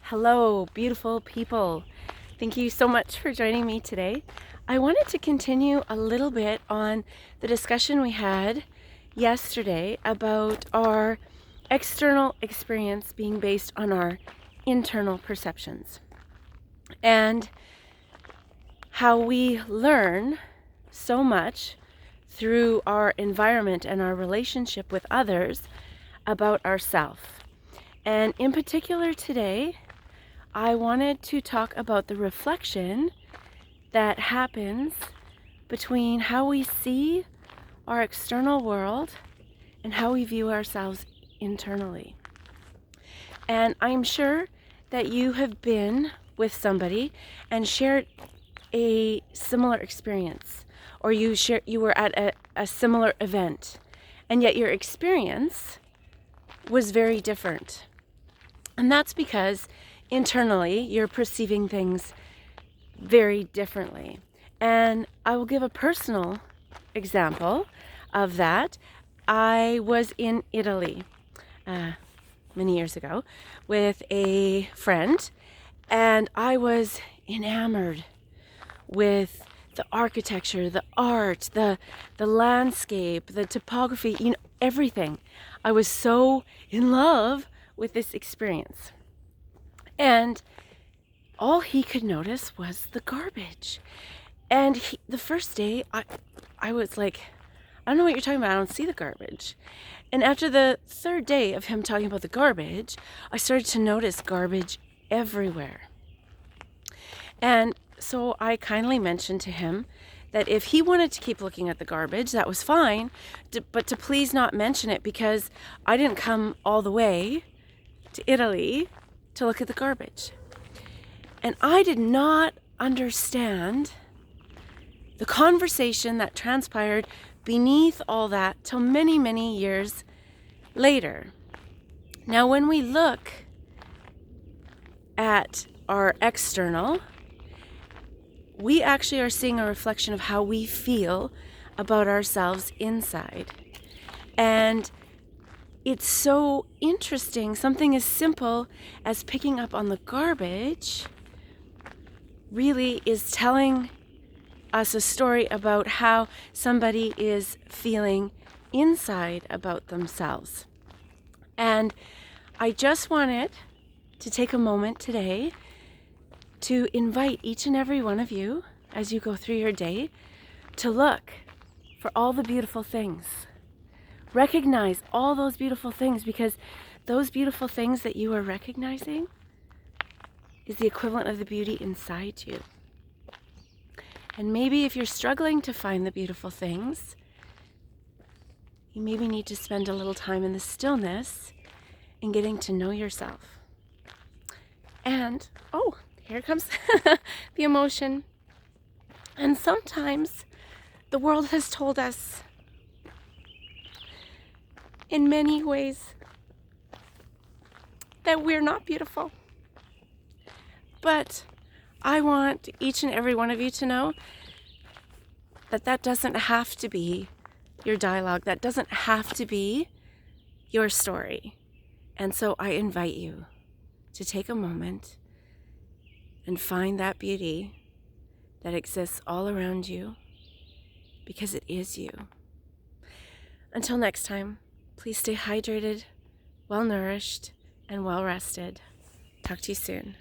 Hello, beautiful people. Thank you so much for joining me today. I wanted to continue a little bit on the discussion we had yesterday about our external experience being based on our internal perceptions and how we learn so much through our environment and our relationship with others about ourselves. And in particular today, I wanted to talk about the reflection that happens between how we see our external world and how we view ourselves internally. And I'm sure that you have been with somebody and shared a similar experience, or you were at a similar event, and yet your experience was very different. And that's because internally you're perceiving things very differently. And I will give a personal example of that. I was in Italy many years ago with a friend, and I was enamored with the architecture, the art, the landscape, the topography, everything. I was so in love with this experience. And all he could notice was the garbage. And the first day, I was like, I don't know what you're talking about. I don't see the garbage. And after the third day of him talking about the garbage, I started to notice garbage everywhere. And so I kindly mentioned to him that if he wanted to keep looking at the garbage, that was fine, but to please not mention it, because I didn't come all the way to Italy to look at the garbage. And I did not understand the conversation that transpired beneath all that till many, many years later. Now, when we look at our external, we actually are seeing a reflection of how we feel about ourselves inside. And it's so interesting. Something as simple as picking up on the garbage really is telling us a story about how somebody is feeling inside about themselves. And I just wanted to take a moment today to invite each and every one of you, as you go through your day, to look for all the beautiful things. Recognize all those beautiful things, because those beautiful things that you are recognizing is the equivalent of the beauty inside you. And maybe if you're struggling to find the beautiful things, you maybe need to spend a little time in the stillness and getting to know yourself. And, here comes the emotion. And sometimes the world has told us in many ways that we're not beautiful. But I want each and every one of you to know that that doesn't have to be your dialogue. That doesn't have to be your story. And so I invite you to take a moment and find that beauty that exists all around you, because it is you. Until next time, please stay hydrated, well nourished, and well rested. Talk to you soon.